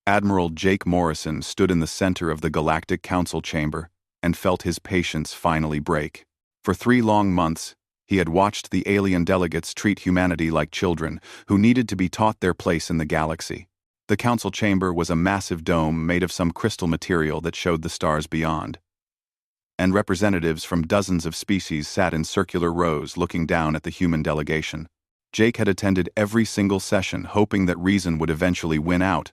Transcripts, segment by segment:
Admiral Jake Morrison stood in the center of the Galactic Council chamber and felt his patience finally break. For 3 long months, he had watched the alien delegates treat humanity like children who needed to be taught their place in the galaxy. The council chamber was a massive dome made of some crystal material that showed the stars beyond. And representatives from dozens of species sat in circular rows looking down at the human delegation. Jake had attended every single session, hoping that reason would eventually win out.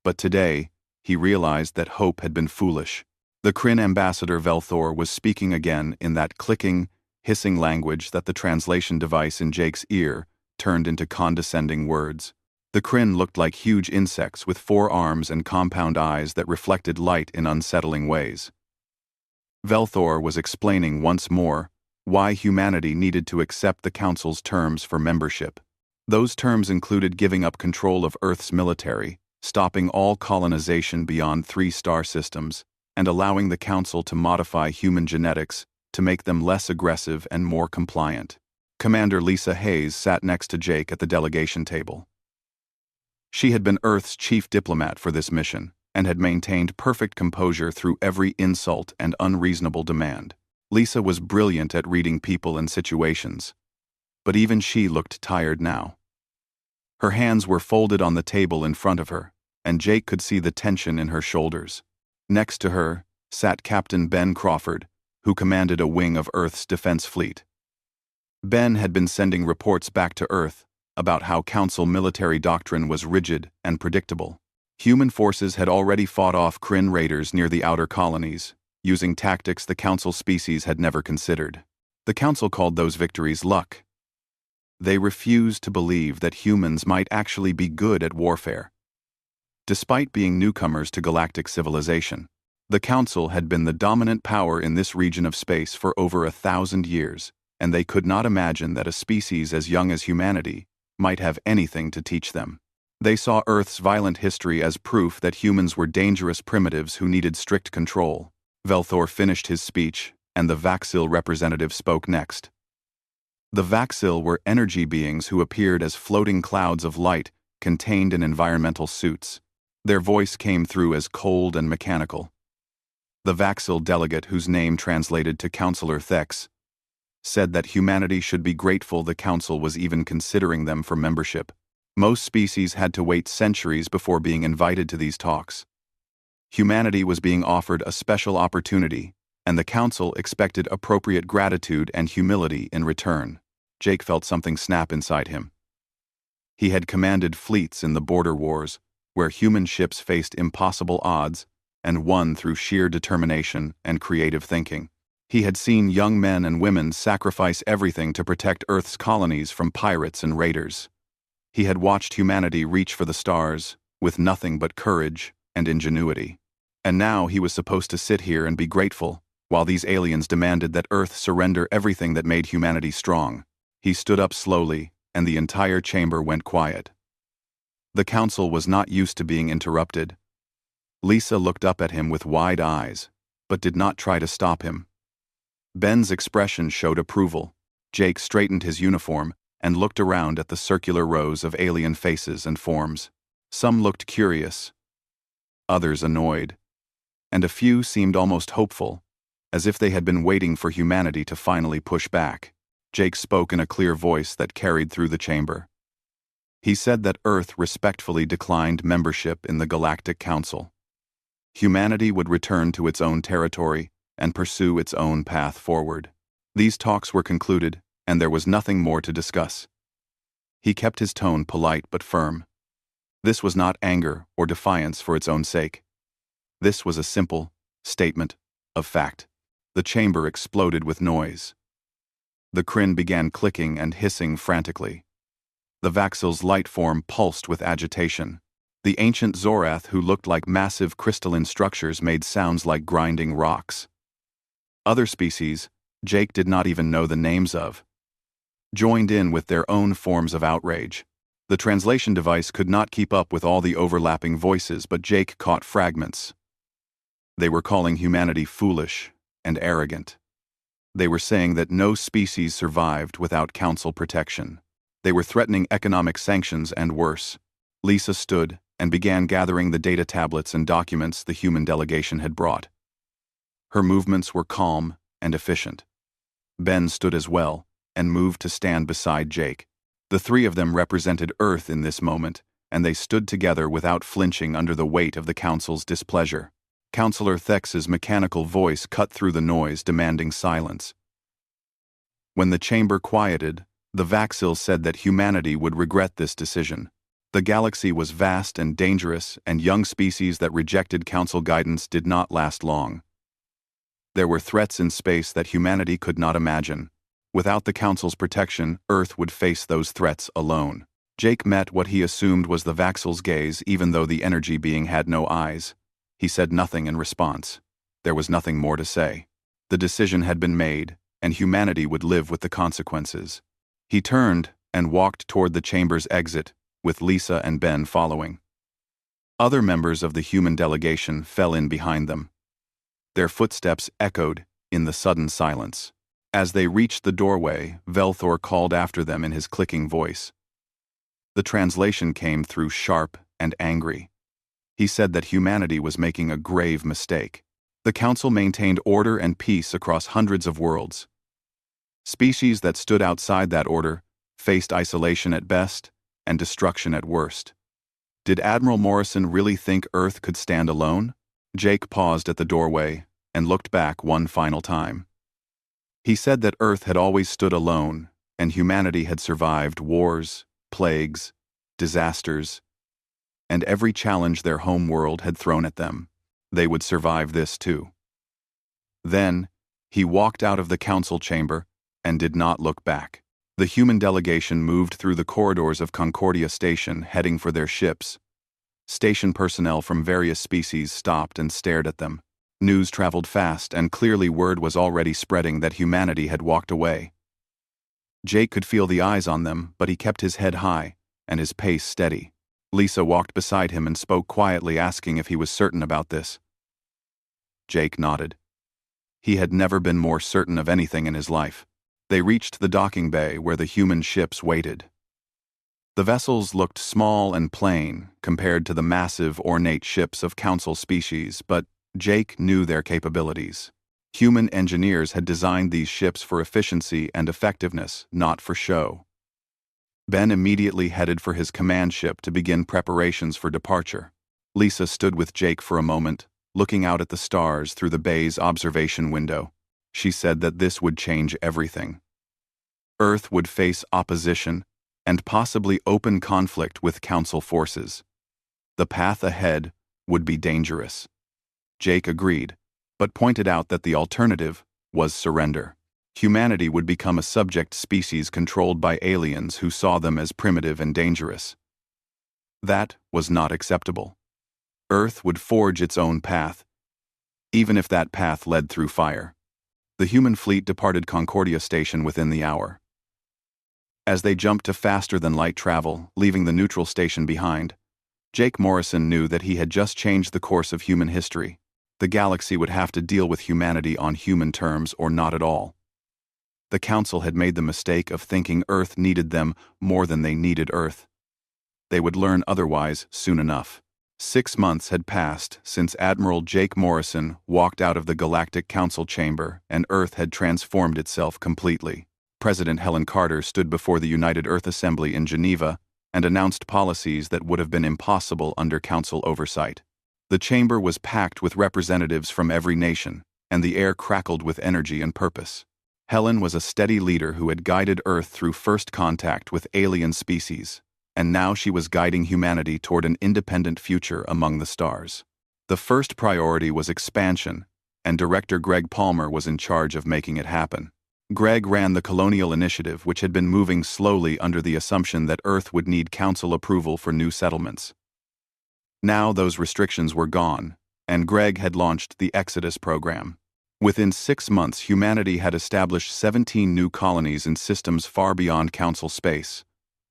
But today, he realized that hope had been foolish. The Kryn ambassador Velthor was speaking again in that clicking, hissing language that the translation device in Jake's ear turned into condescending words. The Kryn looked like huge insects with 4 arms and compound eyes that reflected light in unsettling ways. Velthor was explaining once more why humanity needed to accept the Council's terms for membership. Those terms included giving up control of Earth's military, stopping all colonization beyond 3 star systems, and allowing the Council to modify human genetics to make them less aggressive and more compliant. Commander Lisa Hayes sat next to Jake at the delegation table. She had been Earth's chief diplomat for this mission, and had maintained perfect composure through every insult and unreasonable demand. Lisa was brilliant at reading people and situations, but even she looked tired now. Her hands were folded on the table in front of her, and Jake could see the tension in her shoulders. Next to her sat Captain Ben Crawford, who commanded a wing of Earth's defense fleet. Ben had been sending reports back to Earth about how Council military doctrine was rigid and predictable. Human forces had already fought off Kryn raiders near the outer colonies, using tactics the Council species had never considered. The Council called those victories luck. They refused to believe that humans might actually be good at warfare. Despite being newcomers to galactic civilization, the Council had been the dominant power in this region of space for over 1,000 years, and they could not imagine that a species as young as humanity might have anything to teach them. They saw Earth's violent history as proof that humans were dangerous primitives who needed strict control. Velthor finished his speech, and the Vaxil representative spoke next. The Vaxil were energy beings who appeared as floating clouds of light contained in environmental suits. Their voice came through as cold and mechanical. The Vaxil delegate, whose name translated to Counselor Thex, said that humanity should be grateful the Council was even considering them for membership. Most species had to wait centuries before being invited to these talks. Humanity was being offered a special opportunity, and the Council expected appropriate gratitude and humility in return. Jake felt something snap inside him. He had commanded fleets in the border wars, where human ships faced impossible odds and won through sheer determination and creative thinking. He had seen young men and women sacrifice everything to protect Earth's colonies from pirates and raiders. He had watched humanity reach for the stars with nothing but courage and ingenuity. And now he was supposed to sit here and be grateful, while these aliens demanded that Earth surrender everything that made humanity strong. He stood up slowly, and the entire chamber went quiet. The Council was not used to being interrupted. Lisa looked up at him with wide eyes, but did not try to stop him. Ben's expression showed approval. Jake straightened his uniform and looked around at the circular rows of alien faces and forms. Some looked curious, others annoyed, and a few seemed almost hopeful, as if they had been waiting for humanity to finally push back. Jake spoke in a clear voice that carried through the chamber. He said that Earth respectfully declined membership in the Galactic Council. Humanity would return to its own territory and pursue its own path forward. These talks were concluded, and there was nothing more to discuss. He kept his tone polite but firm. This was not anger or defiance for its own sake. This was a simple statement of fact. The chamber exploded with noise. The Kryn began clicking and hissing frantically. The Vaxil's light form pulsed with agitation. The ancient Zorath, who looked like massive crystalline structures, made sounds like grinding rocks. Other species, Jake did not even know the names of, joined in with their own forms of outrage. The translation device could not keep up with all the overlapping voices, but Jake caught fragments. They were calling humanity foolish and arrogant. They were saying that no species survived without Council protection. They were threatening economic sanctions and worse. Lisa stood and began gathering the data tablets and documents the human delegation had brought. Her movements were calm and efficient. Ben stood as well and moved to stand beside Jake. The three of them represented Earth in this moment, and they stood together without flinching under the weight of the Council's displeasure. Councillor Thex's mechanical voice cut through the noise, demanding silence. When the chamber quieted, the Vaxil said that humanity would regret this decision. The galaxy was vast and dangerous, and young species that rejected Council guidance did not last long. There were threats in space that humanity could not imagine. Without the Council's protection, Earth would face those threats alone. Jake met what he assumed was the Vaxil's gaze, even though the energy being had no eyes. He said nothing in response. There was nothing more to say. The decision had been made, and humanity would live with the consequences. He turned and walked toward the chamber's exit, with Lisa and Ben following. Other members of the human delegation fell in behind them. Their footsteps echoed in the sudden silence. As they reached the doorway, Velthor called after them in his clicking voice. The translation came through sharp and angry. He said that humanity was making a grave mistake. The Council maintained order and peace across hundreds of worlds. Species that stood outside that order faced isolation at best and destruction at worst. Did Admiral Morrison really think Earth could stand alone? Jake paused at the doorway and looked back one final time. He said that Earth had always stood alone, and humanity had survived wars, plagues, disasters, and every challenge their home world had thrown at them. They would survive this too. Then, he walked out of the council chamber and did not look back. The human delegation moved through the corridors of Concordia Station, heading for their ships. Station personnel from various species stopped and stared at them. News traveled fast, and clearly word was already spreading that humanity had walked away. Jake could feel the eyes on them, but he kept his head high and his pace steady. Lisa walked beside him and spoke quietly, asking if he was certain about this. Jake nodded. He had never been more certain of anything in his life. They reached the docking bay where the human ships waited. The vessels looked small and plain compared to the massive, ornate ships of Council species, but Jake knew their capabilities. Human engineers had designed these ships for efficiency and effectiveness, not for show. Ben immediately headed for his command ship to begin preparations for departure. Lisa stood with Jake for a moment, looking out at the stars through the bay's observation window. She said that this would change everything. Earth would face opposition and possibly open conflict with Council forces. The path ahead would be dangerous. Jake agreed, but pointed out that the alternative was surrender. Humanity would become a subject species controlled by aliens who saw them as primitive and dangerous. That was not acceptable. Earth would forge its own path, even if that path led through fire. The human fleet departed Concordia Station within the hour. As they jumped to faster-than-light travel, leaving the neutral station behind, Jake Morrison knew that he had just changed the course of human history. The galaxy would have to deal with humanity on human terms or not at all. The Council had made the mistake of thinking Earth needed them more than they needed Earth. They would learn otherwise soon enough. 6 months had passed since Admiral Jake Morrison walked out of the Galactic Council chamber, and Earth had transformed itself completely. President Helen Carter stood before the United Earth Assembly in Geneva and announced policies that would have been impossible under Council oversight. The chamber was packed with representatives from every nation, and the air crackled with energy and purpose. Helen was a steady leader who had guided Earth through first contact with alien species, and now she was guiding humanity toward an independent future among the stars. The first priority was expansion, and Director Greg Palmer was in charge of making it happen. Greg ran the Colonial Initiative, which had been moving slowly under the assumption that Earth would need Council approval for new settlements. Now those restrictions were gone, and Greg had launched the Exodus program. Within 6 months, humanity had established 17 new colonies in systems far beyond Council space.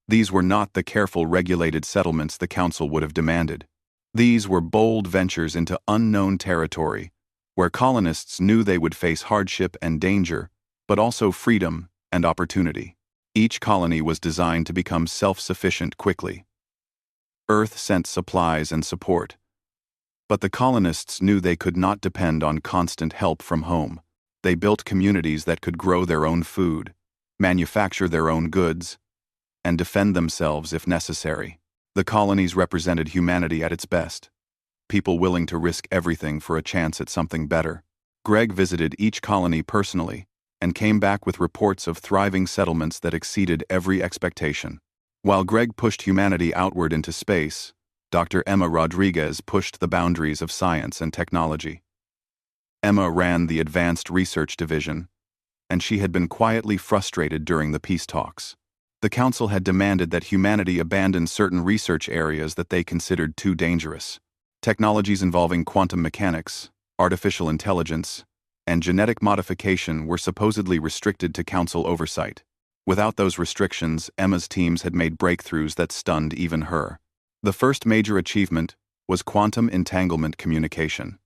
These were not the careful, regulated settlements the Council would have demanded. These were bold ventures into unknown territory, where colonists knew they would face hardship and danger, but also freedom and opportunity. Each colony was designed to become self-sufficient quickly. Earth sent supplies and support. But the colonists knew they could not depend on constant help from home. They built communities that could grow their own food, manufacture their own goods, and defend themselves if necessary. The colonies represented humanity at its best. People willing to risk everything for a chance at something better. Greg visited each colony personally and came back with reports of thriving settlements that exceeded every expectation. While Greg pushed humanity outward into space, Dr. Emma Rodriguez pushed the boundaries of science and technology. Emma ran the Advanced Research Division, and she had been quietly frustrated during the peace talks. The Council had demanded that humanity abandon certain research areas that they considered too dangerous. Technologies involving quantum mechanics, artificial intelligence, and genetic modification were supposedly restricted to Council oversight. Without those restrictions, Emma's teams had made breakthroughs that stunned even her. The first major achievement was quantum entanglement communication.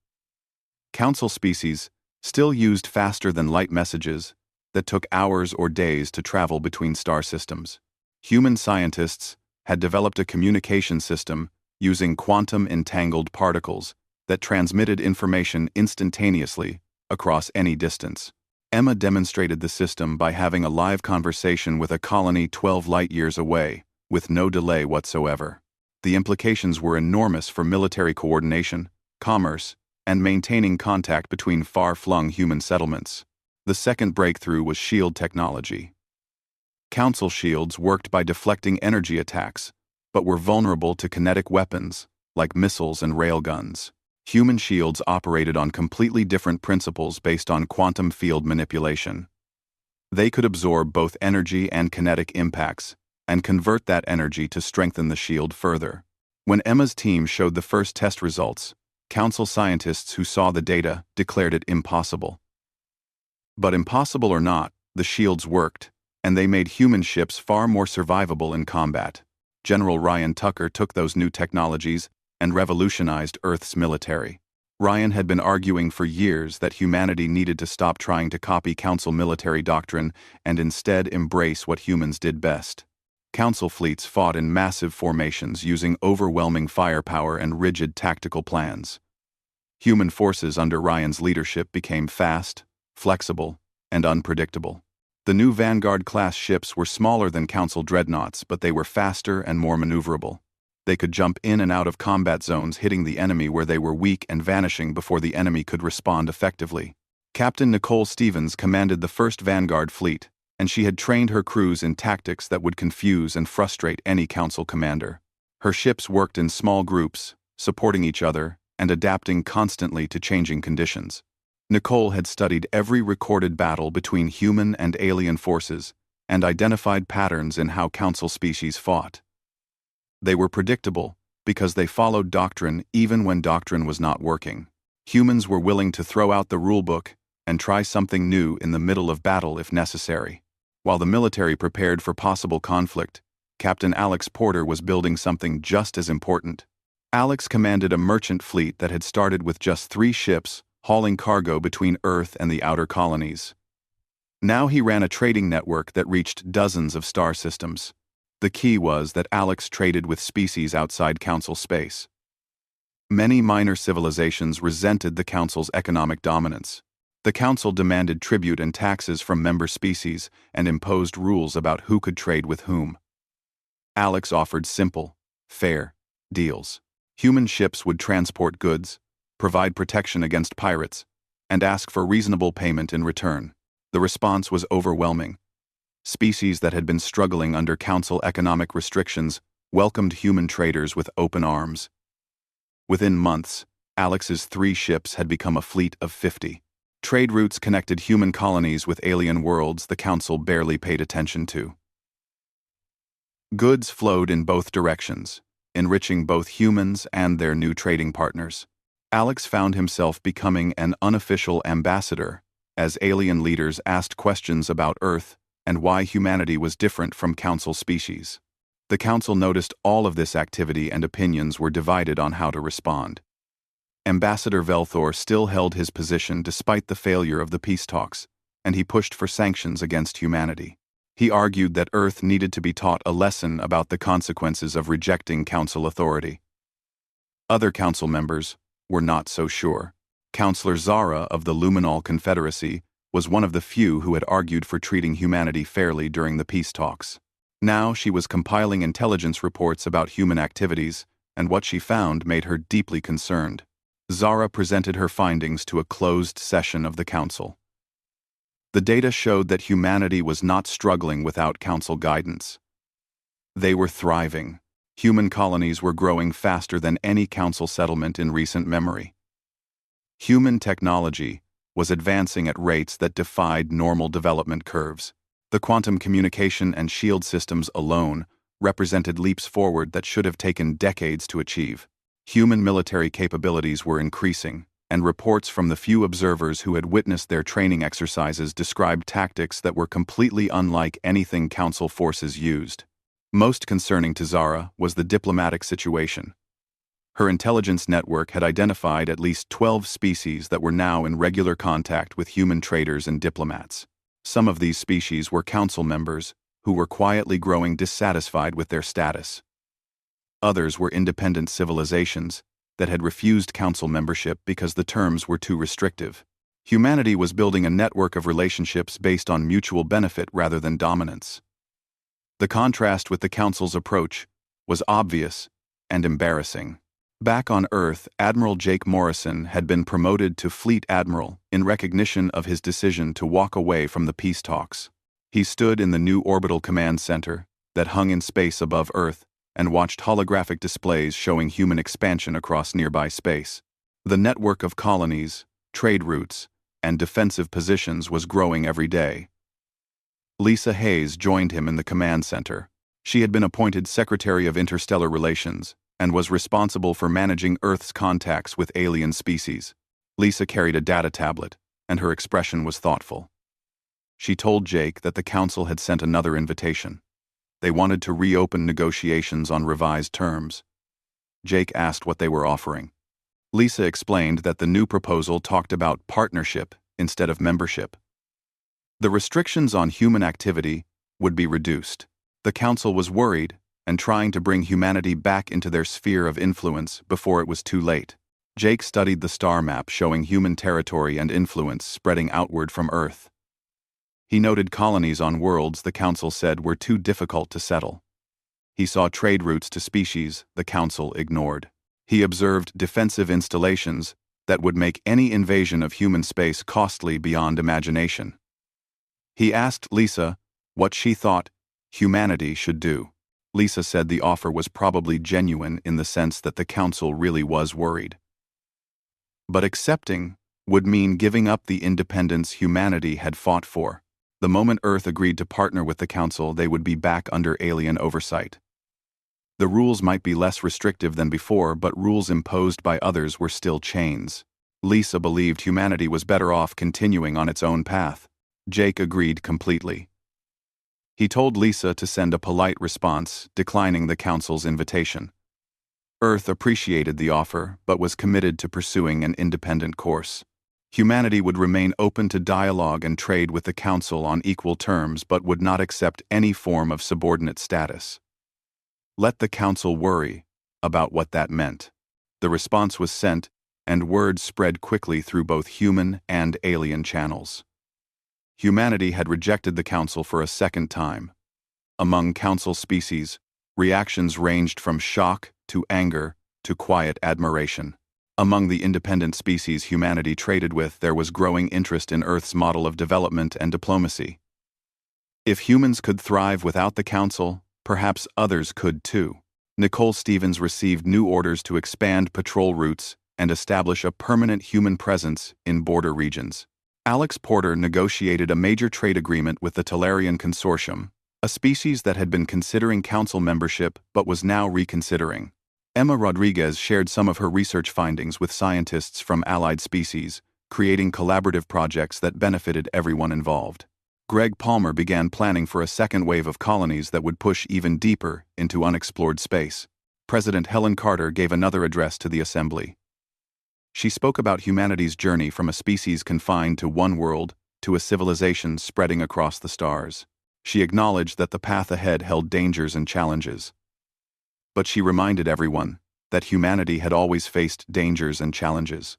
Council species still used faster-than-light messages that took hours or days to travel between star systems. Human scientists had developed a communication system using quantum-entangled particles that transmitted information instantaneously across any distance. Emma demonstrated the system by having a live conversation with a colony 12 light-years away, with no delay whatsoever. The implications were enormous for military coordination, commerce, and maintaining contact between far-flung human settlements. The second breakthrough was shield technology. Council shields worked by deflecting energy attacks, but were vulnerable to kinetic weapons, like missiles and railguns. Human shields operated on completely different principles based on quantum field manipulation. They could absorb both energy and kinetic impacts, and convert that energy to strengthen the shield further. When Emma's team showed the first test results, Council scientists who saw the data declared it impossible. But impossible or not, the shields worked, and they made human ships far more survivable in combat. General Ryan Tucker took those new technologies and revolutionized Earth's military. Ryan had been arguing for years that humanity needed to stop trying to copy Council military doctrine and instead embrace what humans did best. Council fleets fought in massive formations using overwhelming firepower and rigid tactical plans. Human forces under Ryan's leadership became fast, flexible, and unpredictable. The new Vanguard-class ships were smaller than Council dreadnoughts, but they were faster and more maneuverable. They could jump in and out of combat zones, hitting the enemy where they were weak and vanishing before the enemy could respond effectively. Captain Nicole Stevens commanded the first Vanguard fleet, and she had trained her crews in tactics that would confuse and frustrate any Council commander. Her ships worked in small groups, supporting each other and adapting constantly to changing conditions. Nicole had studied every recorded battle between human and alien forces and identified patterns in how Council species fought. They were predictable because they followed doctrine even when doctrine was not working. Humans were willing to throw out the rulebook and try something new in the middle of battle if necessary. While the military prepared for possible conflict, Captain Alex Porter was building something just as important. Alex commanded a merchant fleet that had started with just 3 ships, hauling cargo between Earth and the outer colonies. Now he ran a trading network that reached dozens of star systems. The key was that Alex traded with species outside Council space. Many minor civilizations resented the Council's economic dominance. The Council demanded tribute and taxes from member species and imposed rules about who could trade with whom. Alex offered simple, fair deals. Human ships would transport goods, provide protection against pirates, and ask for reasonable payment in return. The response was overwhelming. Species that had been struggling under Council economic restrictions welcomed human traders with open arms. Within months, Alex's 3 ships had become a fleet of 50. Trade routes connected human colonies with alien worlds the Council barely paid attention to. Goods flowed in both directions, enriching both humans and their new trading partners. Alex found himself becoming an unofficial ambassador as alien leaders asked questions about Earth and why humanity was different from Council species. The Council noticed all of this activity and opinions were divided on how to respond. Ambassador Velthor still held his position despite the failure of the peace talks, and he pushed for sanctions against humanity. He argued that Earth needed to be taught a lesson about the consequences of rejecting Council authority. Other Council members were not so sure. Counselor Zara of the Luminol Confederacy was one of the few who had argued for treating humanity fairly during the peace talks. Now she was compiling intelligence reports about human activities, and what she found made her deeply concerned. Zara presented her findings to a closed session of the Council. The data showed that humanity was not struggling without Council guidance. They were thriving. Human colonies were growing faster than any Council settlement in recent memory. Human technology was advancing at rates that defied normal development curves. The quantum communication and shield systems alone represented leaps forward that should have taken decades to achieve. Human military capabilities were increasing, and reports from the few observers who had witnessed their training exercises described tactics that were completely unlike anything Council forces used. Most concerning to Zara was the diplomatic situation. Her intelligence network had identified at least 12 species that were now in regular contact with human traders and diplomats. Some of these species were Council members who were quietly growing dissatisfied with their status. Others were independent civilizations that had refused Council membership because the terms were too restrictive. Humanity was building a network of relationships based on mutual benefit rather than dominance. The contrast with the Council's approach was obvious and embarrassing. Back on Earth, Admiral Jake Morrison had been promoted to Fleet Admiral in recognition of his decision to walk away from the peace talks. He stood in the new orbital command center that hung in space above Earth and watched holographic displays showing human expansion across nearby space. The network of colonies, trade routes, and defensive positions was growing every day. Lisa Hayes joined him in the command center. She had been appointed Secretary of Interstellar Relations and was responsible for managing Earth's contacts with alien species. Lisa carried a data tablet, and her expression was thoughtful. She told Jake that the Council had sent another invitation. They wanted to reopen negotiations on revised terms. Jake asked what they were offering. Lisa explained that the new proposal talked about partnership instead of membership. The restrictions on human activity would be reduced. The Council was worried and trying to bring humanity back into their sphere of influence before it was too late. Jake studied the star map showing human territory and influence spreading outward from Earth. He noted colonies on worlds the Council said were too difficult to settle. He saw trade routes to species the Council ignored. He observed defensive installations that would make any invasion of human space costly beyond imagination. He asked Lisa what she thought humanity should do. Lisa said the offer was probably genuine in the sense that the Council really was worried. But accepting would mean giving up the independence humanity had fought for. The moment Earth agreed to partner with the Council, they would be back under alien oversight. The rules might be less restrictive than before, but rules imposed by others were still chains. Lisa believed humanity was better off continuing on its own path. Jake agreed completely. He told Lisa to send a polite response, declining the Council's invitation. Earth appreciated the offer, but was committed to pursuing an independent course. Humanity would remain open to dialogue and trade with the Council on equal terms, but would not accept any form of subordinate status. Let the Council worry about what that meant. The response was sent, and word spread quickly through both human and alien channels. Humanity had rejected the Council for a second time. Among Council species, reactions ranged from shock to anger to quiet admiration. Among the independent species humanity traded with, there was growing interest in Earth's model of development and diplomacy. If humans could thrive without the Council, perhaps others could too. Nicole Stevens received new orders to expand patrol routes and establish a permanent human presence in border regions. Alex Porter negotiated a major trade agreement with the Talarian Consortium, a species that had been considering Council membership but was now reconsidering. Emma Rodriguez shared some of her research findings with scientists from allied species, creating collaborative projects that benefited everyone involved. Greg Palmer began planning for a second wave of colonies that would push even deeper into unexplored space. President Helen Carter gave another address to the Assembly. She spoke about humanity's journey from a species confined to one world to a civilization spreading across the stars. She acknowledged that the path ahead held dangers and challenges. But she reminded everyone that humanity had always faced dangers and challenges.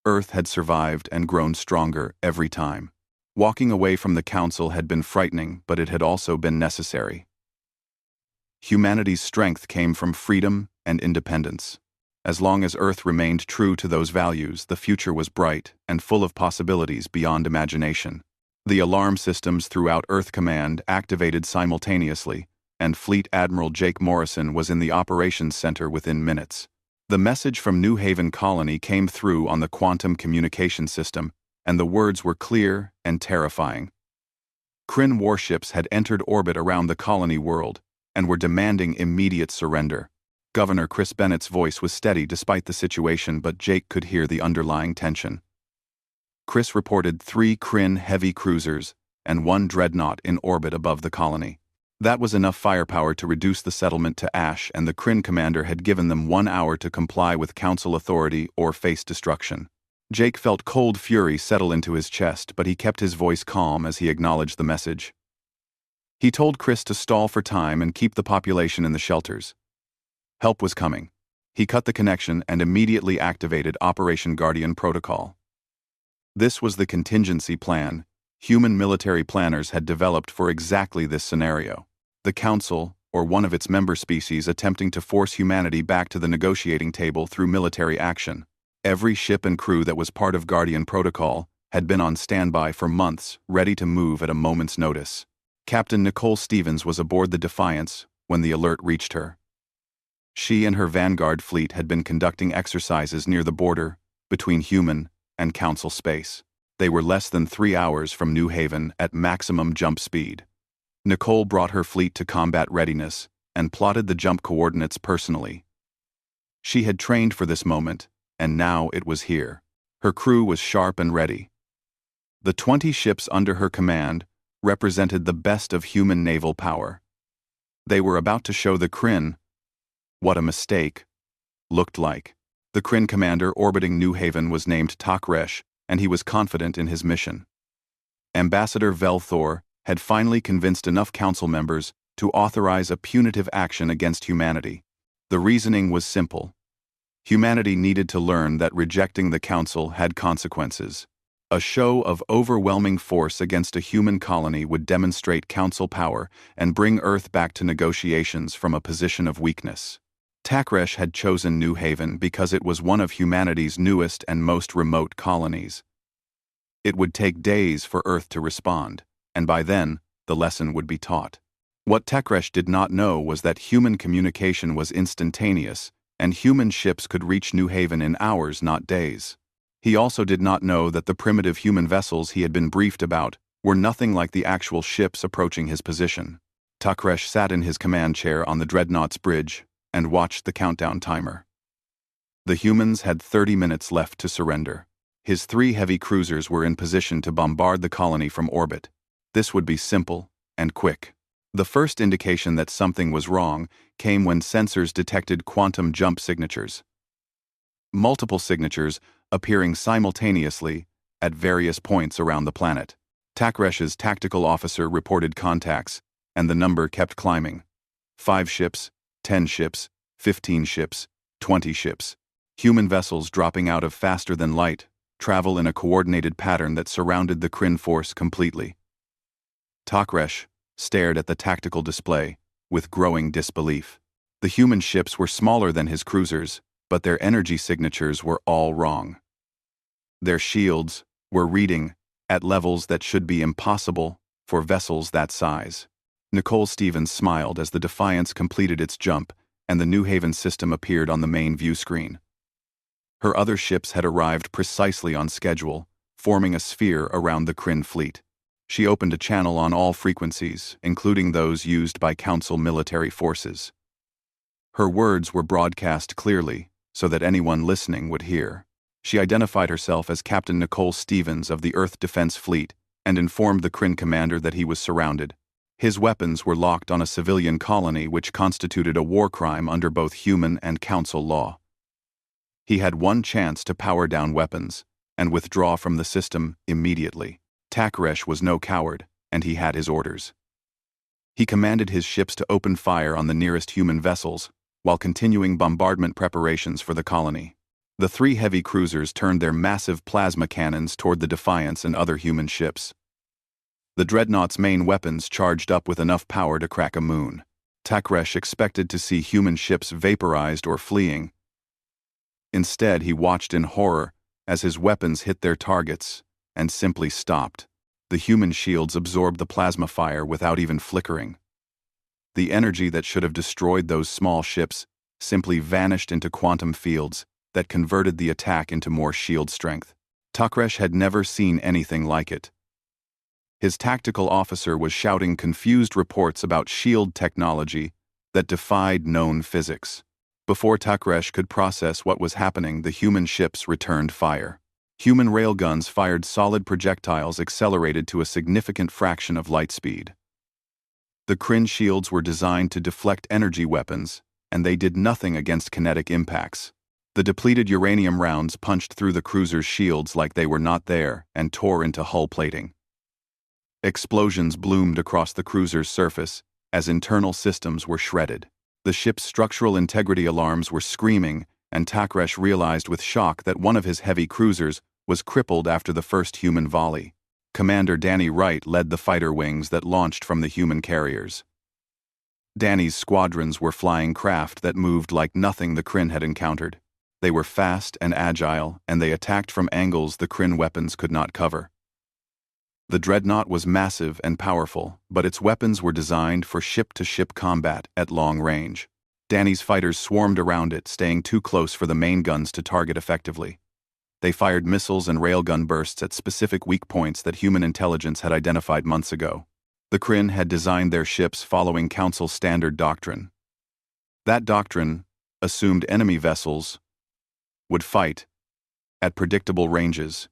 Earth had survived and grown stronger every time. Walking away from the Council had been frightening, but it had also been necessary. Humanity's strength came from freedom and independence. As long as Earth remained true to those values, the future was bright and full of possibilities beyond imagination. The alarm systems throughout Earth Command activated simultaneously, and Fleet Admiral Jake Morrison was in the operations center within minutes. The message from New Haven Colony came through on the quantum communication system, and the words were clear and terrifying. Kryn warships had entered orbit around the colony world and were demanding immediate surrender. Governor Chris Bennett's voice was steady despite the situation, but Jake could hear the underlying tension. Chris reported 3 Kryn heavy cruisers and 1 dreadnought in orbit above the colony. That was enough firepower to reduce the settlement to ash, and the Kryn commander had given them 1 hour to comply with Council authority or face destruction. Jake felt cold fury settle into his chest, but he kept his voice calm as he acknowledged the message. He told Chris to stall for time and keep the population in the shelters. Help was coming. He cut the connection and immediately activated Operation Guardian Protocol. This was the contingency plan human military planners had developed for exactly this scenario. The Council, or one of its member species, attempting to force humanity back to the negotiating table through military action. Every ship and crew that was part of Guardian Protocol had been on standby for months, ready to move at a moment's notice. Captain Nicole Stevens was aboard the Defiance when the alert reached her. She and her Vanguard fleet had been conducting exercises near the border between human and Council space. They were less than 3 hours from New Haven at maximum jump speed. Nicole brought her fleet to combat readiness and plotted the jump coordinates personally. She had trained for this moment, and now it was here. Her crew was sharp and ready. The 20 ships under her command represented the best of human naval power. They were about to show the Kryn what a mistake looked like. The Kryn commander orbiting New Haven was named Takresh, and he was confident in his mission. Ambassador Velthor had finally convinced enough council members to authorize a punitive action against humanity. The reasoning was simple. Humanity needed to learn that rejecting the council had consequences. A show of overwhelming force against a human colony would demonstrate council power and bring Earth back to negotiations from a position of weakness. Takresh had chosen New Haven because it was one of humanity's newest and most remote colonies. It would take days for Earth to respond, and by then, the lesson would be taught. What Takresh did not know was that human communication was instantaneous, and human ships could reach New Haven in hours, not days. He also did not know that the primitive human vessels he had been briefed about were nothing like the actual ships approaching his position. Takresh sat in his command chair on the Dreadnought's bridge and watched the countdown timer. The humans had 30 minutes left to surrender. His 3 heavy cruisers were in position to bombard the colony from orbit. This would be simple and quick. The first indication that something was wrong came when sensors detected quantum jump signatures. Multiple signatures appearing simultaneously at various points around the planet. Takresh's tactical officer reported contacts, and the number kept climbing. 5 ships, 10 ships, 15 ships, 20 ships. Human vessels dropping out of faster-than-light travel in a coordinated pattern that surrounded the Kryn force completely. Takresh stared at the tactical display with growing disbelief. The human ships were smaller than his cruisers, but their energy signatures were all wrong. Their shields were reading at levels that should be impossible for vessels that size. Nicole Stevens smiled as the Defiance completed its jump and the New Haven system appeared on the main view screen. Her other ships had arrived precisely on schedule, forming a sphere around the Kryn fleet. She opened a channel on all frequencies, including those used by Council military forces. Her words were broadcast clearly, so that anyone listening would hear. She identified herself as Captain Nicole Stevens of the Earth Defense Fleet and informed the Kryn commander that he was surrounded. His weapons were locked on a civilian colony, which constituted a war crime under both human and Council law. He had one chance to power down weapons and withdraw from the system immediately. Takresh was no coward, and he had his orders. He commanded his ships to open fire on the nearest human vessels, while continuing bombardment preparations for the colony. The three heavy cruisers turned their massive plasma cannons toward the Defiance and other human ships. The dreadnought's main weapons charged up with enough power to crack a moon. Takresh expected to see human ships vaporized or fleeing. Instead, he watched in horror as his weapons hit their targets and simply stopped. The human shields absorbed the plasma fire without even flickering. The energy that should have destroyed those small ships simply vanished into quantum fields that converted the attack into more shield strength. Takresh had never seen anything like it. His tactical officer was shouting confused reports about shield technology that defied known physics. Before Takresh could process what was happening, the human ships returned fire. Human railguns fired solid projectiles accelerated to a significant fraction of light speed. The Kryn shields were designed to deflect energy weapons, and they did nothing against kinetic impacts. The depleted uranium rounds punched through the cruiser's shields like they were not there and tore into hull plating. Explosions bloomed across the cruiser's surface as internal systems were shredded. The ship's structural integrity alarms were screaming, and Takresh realized with shock that one of his heavy cruisers was crippled after the first human volley. Commander Danny Wright led the fighter wings that launched from the human carriers. Danny's squadrons were flying craft that moved like nothing the Kryn had encountered. They were fast and agile, and they attacked from angles the Kryn weapons could not cover. The dreadnought was massive and powerful, but its weapons were designed for ship-to-ship combat at long range. Danny's fighters swarmed around it, staying too close for the main guns to target effectively. They fired missiles and railgun bursts at specific weak points that human intelligence had identified months ago. The Kryn had designed their ships following Council standard doctrine. That doctrine assumed enemy vessels would fight at predictable ranges,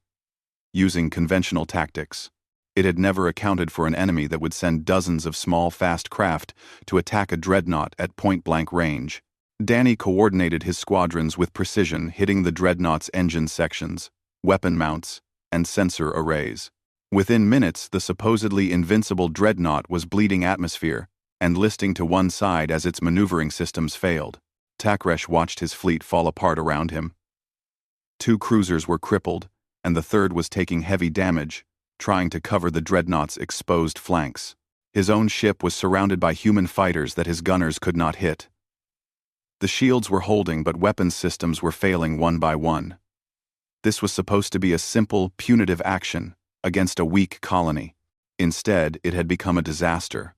using conventional tactics. It had never accounted for an enemy that would send dozens of small, fast craft to attack a dreadnought at point-blank range. Danny coordinated his squadrons with precision, hitting the dreadnought's engine sections, weapon mounts, and sensor arrays. Within minutes, the supposedly invincible dreadnought was bleeding atmosphere and listing to one side as its maneuvering systems failed. Takresh watched his fleet fall apart around him. 2 cruisers were crippled, and the third was taking heavy damage, trying to cover the dreadnought's exposed flanks. His own ship was surrounded by human fighters that his gunners could not hit. The shields were holding, but weapons systems were failing one by one. This was supposed to be a simple, punitive action against a weak colony. Instead, it had become a disaster.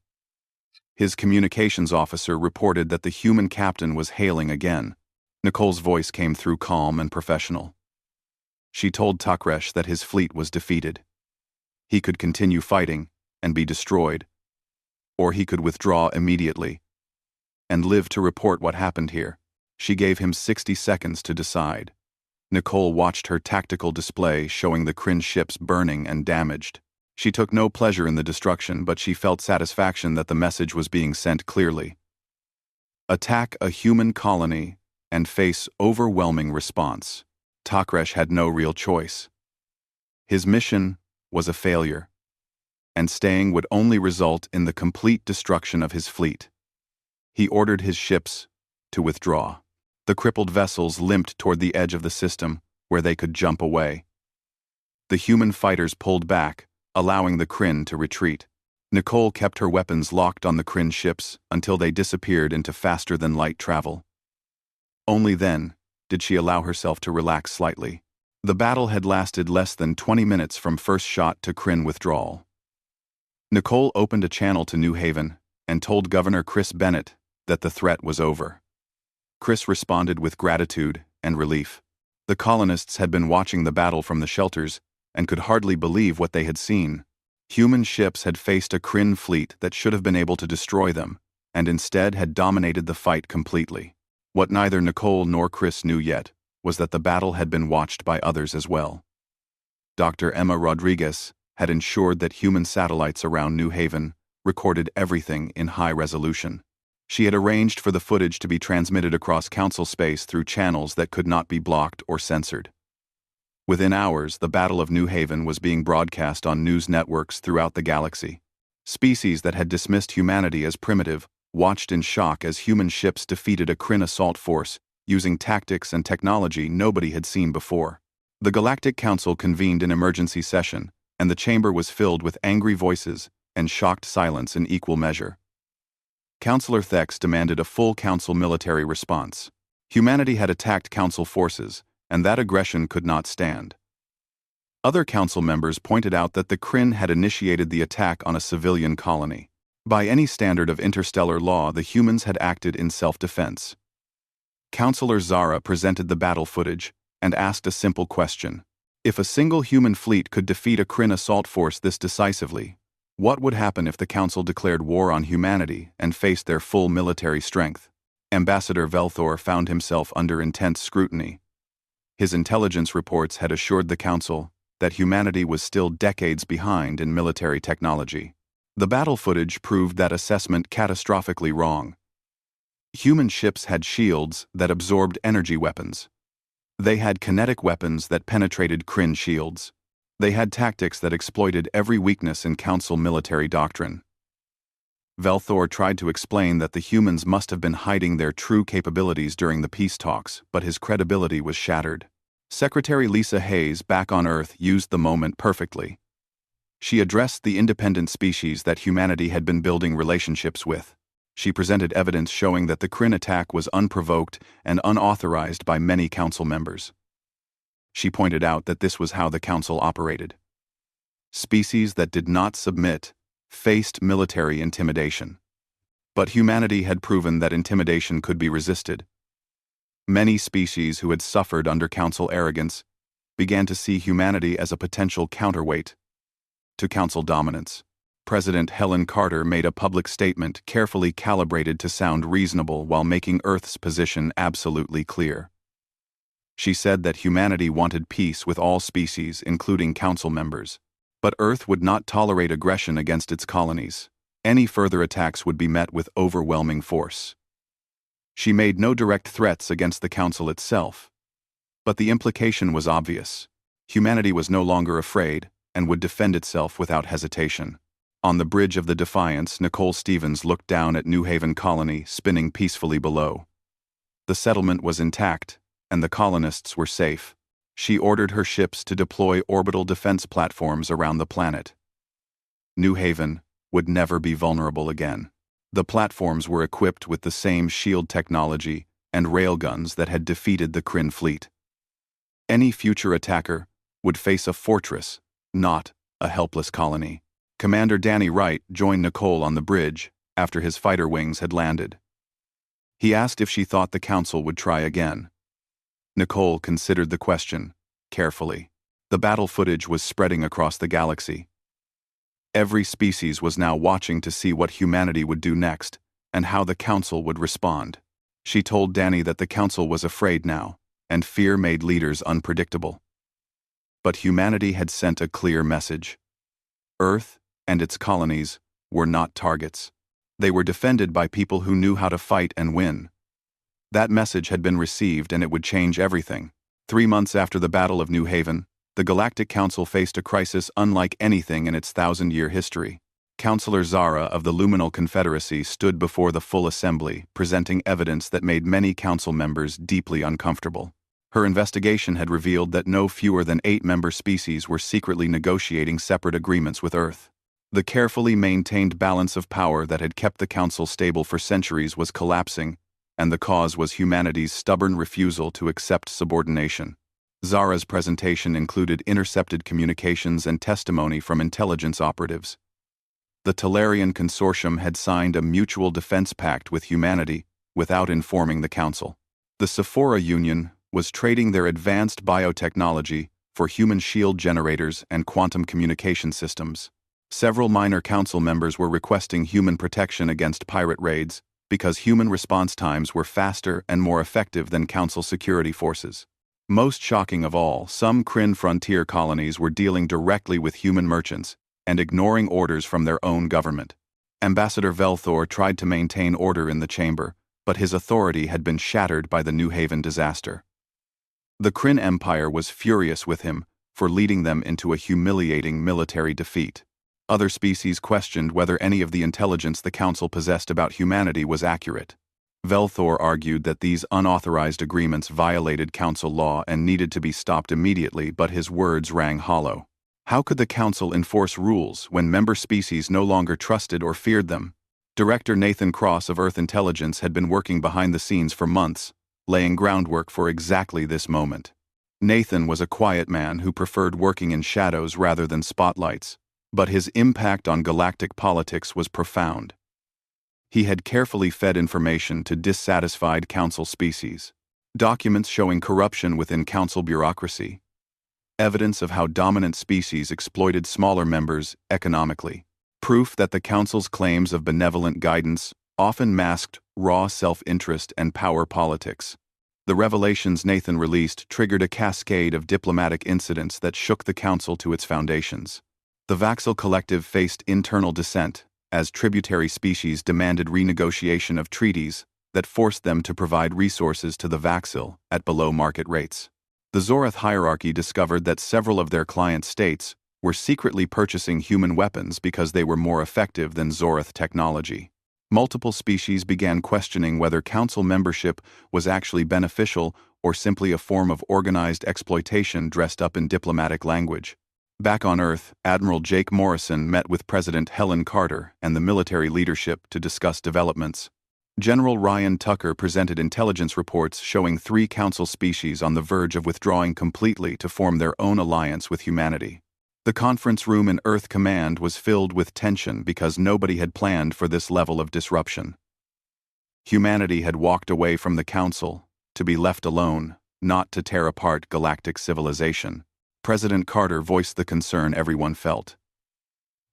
His communications officer reported that the human captain was hailing again. Nicole's voice came through calm and professional. She told Takresh that his fleet was defeated. He could continue fighting and be destroyed, or he could withdraw immediately and live to report what happened here. She gave him 60 seconds to decide. Nicole watched her tactical display showing the Kryn ships burning and damaged. She took no pleasure in the destruction, but she felt satisfaction that the message was being sent clearly. Attack a human colony and face overwhelming response. Takresh had no real choice. His mission was a failure, and staying would only result in the complete destruction of his fleet. He ordered his ships to withdraw. The crippled vessels limped toward the edge of the system, where they could jump away. The human fighters pulled back, allowing the Kryn to retreat. Nicole kept her weapons locked on the Kryn ships until they disappeared into faster-than-light travel. Only then did she allow herself to relax slightly. The battle had lasted less than 20 minutes from first shot to Kryn withdrawal. Nicole opened a channel to New Haven and told Governor Chris Bennett that the threat was over. Chris responded with gratitude and relief. The colonists had been watching the battle from the shelters and could hardly believe what they had seen. Human ships had faced a Kryn fleet that should have been able to destroy them, and instead had dominated the fight completely. What neither Nicole nor Chris knew yet was that the battle had been watched by others as well. Dr. Emma Rodriguez had ensured that human satellites around New Haven recorded everything in high resolution. She had arranged for the footage to be transmitted across Council space through channels that could not be blocked or censored. Within hours, the Battle of New Haven was being broadcast on news networks throughout the galaxy. Species that had dismissed humanity as primitive watched in shock as human ships defeated a Kryn assault force using tactics and technology nobody had seen before. The Galactic Council convened an emergency session, and the chamber was filled with angry voices and shocked silence in equal measure. Councillor Thex demanded a full Council military response. Humanity had attacked Council forces, and that aggression could not stand. Other Council members pointed out that the Kryn had initiated the attack on a civilian colony. By any standard of interstellar law, the humans had acted in self-defense. Councillor Zara presented the battle footage and asked a simple question. If a single human fleet could defeat a Kryn assault force this decisively, what would happen if the Council declared war on humanity and faced their full military strength? Ambassador Velthor found himself under intense scrutiny. His intelligence reports had assured the Council that humanity was still decades behind in military technology. The battle footage proved that assessment catastrophically wrong. Human ships had shields that absorbed energy weapons. They had kinetic weapons that penetrated Kryn shields. They had tactics that exploited every weakness in Council military doctrine. Velthor tried to explain that the humans must have been hiding their true capabilities during the peace talks, but his credibility was shattered. Secretary Lisa Hayes, back on Earth, used the moment perfectly. She addressed the independent species that humanity had been building relationships with. She presented evidence showing that the Kryn attack was unprovoked and unauthorized by many Council members. She pointed out that this was how the Council operated. Species that did not submit faced military intimidation. But humanity had proven that intimidation could be resisted. Many species who had suffered under Council arrogance began to see humanity as a potential counterweight to Council dominance. President Helen Carter made a public statement carefully calibrated to sound reasonable while making Earth's position absolutely clear. She said that humanity wanted peace with all species, including Council members. But Earth would not tolerate aggression against its colonies. Any further attacks would be met with overwhelming force. She made no direct threats against the Council itself. But the implication was obvious. Humanity was no longer afraid and would defend itself without hesitation. On the bridge of the Defiance, Nicole Stevens looked down at New Haven Colony spinning peacefully below. The settlement was intact, and the colonists were safe. She ordered her ships to deploy orbital defense platforms around the planet. New Haven would never be vulnerable again. The platforms were equipped with the same shield technology and railguns that had defeated the Kryn fleet. Any future attacker would face a fortress, not a helpless colony. Commander Danny Wright joined Nicole on the bridge after his fighter wings had landed. He asked if she thought the Council would try again. Nicole considered the question carefully. The battle footage was spreading across the galaxy. Every species was now watching to see what humanity would do next and how the Council would respond. She told Danny that the Council was afraid now, and fear made leaders unpredictable. But humanity had sent a clear message. Earth and its colonies were not targets. They were defended by people who knew how to fight and win. That message had been received, and it would change everything. 3 months after the Battle of New Haven, the Galactic Council faced a crisis unlike anything in its 1,000-year history. Councillor Zara of the Luminal Confederacy stood before the full assembly, presenting evidence that made many Council members deeply uncomfortable. Her investigation had revealed that no fewer than 8 member species were secretly negotiating separate agreements with Earth. The carefully maintained balance of power that had kept the Council stable for centuries was collapsing, and the cause was humanity's stubborn refusal to accept subordination. Zara's presentation included intercepted communications and testimony from intelligence operatives. The Talarian Consortium had signed a mutual defense pact with humanity without informing the Council. The Sephora Union was trading their advanced biotechnology for human shield generators and quantum communication systems. Several minor Council members were requesting human protection against pirate raids because human response times were faster and more effective than Council security forces. Most shocking of all, some Kryn frontier colonies were dealing directly with human merchants and ignoring orders from their own government. Ambassador Velthor tried to maintain order in the chamber, but his authority had been shattered by the New Haven disaster. The Kryn Empire was furious with him for leading them into a humiliating military defeat. Other species questioned whether any of the intelligence the Council possessed about humanity was accurate. Velthor argued that these unauthorized agreements violated Council law and needed to be stopped immediately, but his words rang hollow. How could the Council enforce rules when member species no longer trusted or feared them? Director Nathan Cross of Earth Intelligence had been working behind the scenes for months, laying groundwork for exactly this moment. Nathan was a quiet man who preferred working in shadows rather than spotlights, but his impact on galactic politics was profound. He had carefully fed information to dissatisfied Council species, documents showing corruption within Council bureaucracy, evidence of how dominant species exploited smaller members economically, proof that the Council's claims of benevolent guidance often masked raw self-interest and power politics. The revelations Nathan released triggered a cascade of diplomatic incidents that shook the Council to its foundations. The Vaxil Collective faced internal dissent, as tributary species demanded renegotiation of treaties that forced them to provide resources to the Vaxil at below-market rates. The Zorath hierarchy discovered that several of their client states were secretly purchasing human weapons because they were more effective than Zorath technology. Multiple species began questioning whether Council membership was actually beneficial or simply a form of organized exploitation dressed up in diplomatic language. Back on Earth, Admiral Jake Morrison met with President Helen Carter and the military leadership to discuss developments. General Ryan Tucker presented intelligence reports showing 3 Council species on the verge of withdrawing completely to form their own alliance with humanity. The conference room in Earth Command was filled with tension because nobody had planned for this level of disruption. Humanity had walked away from the Council to be left alone, not to tear apart galactic civilization. President Carter voiced the concern everyone felt.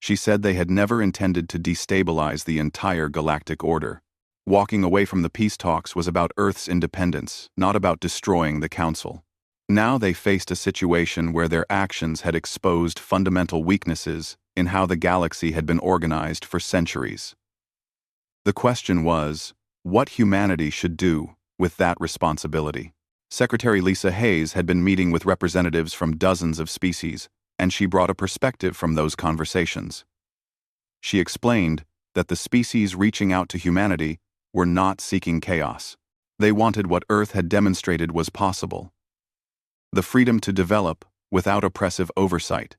She said they had never intended to destabilize the entire galactic order. Walking away from the peace talks was about Earth's independence, not about destroying the Council. Now they faced a situation where their actions had exposed fundamental weaknesses in how the galaxy had been organized for centuries. The question was, what humanity should do with that responsibility. Secretary Lisa Hayes had been meeting with representatives from dozens of species, and she brought a perspective from those conversations. She explained that the species reaching out to humanity were not seeking chaos. They wanted what Earth had demonstrated was possible: the freedom to develop without oppressive oversight,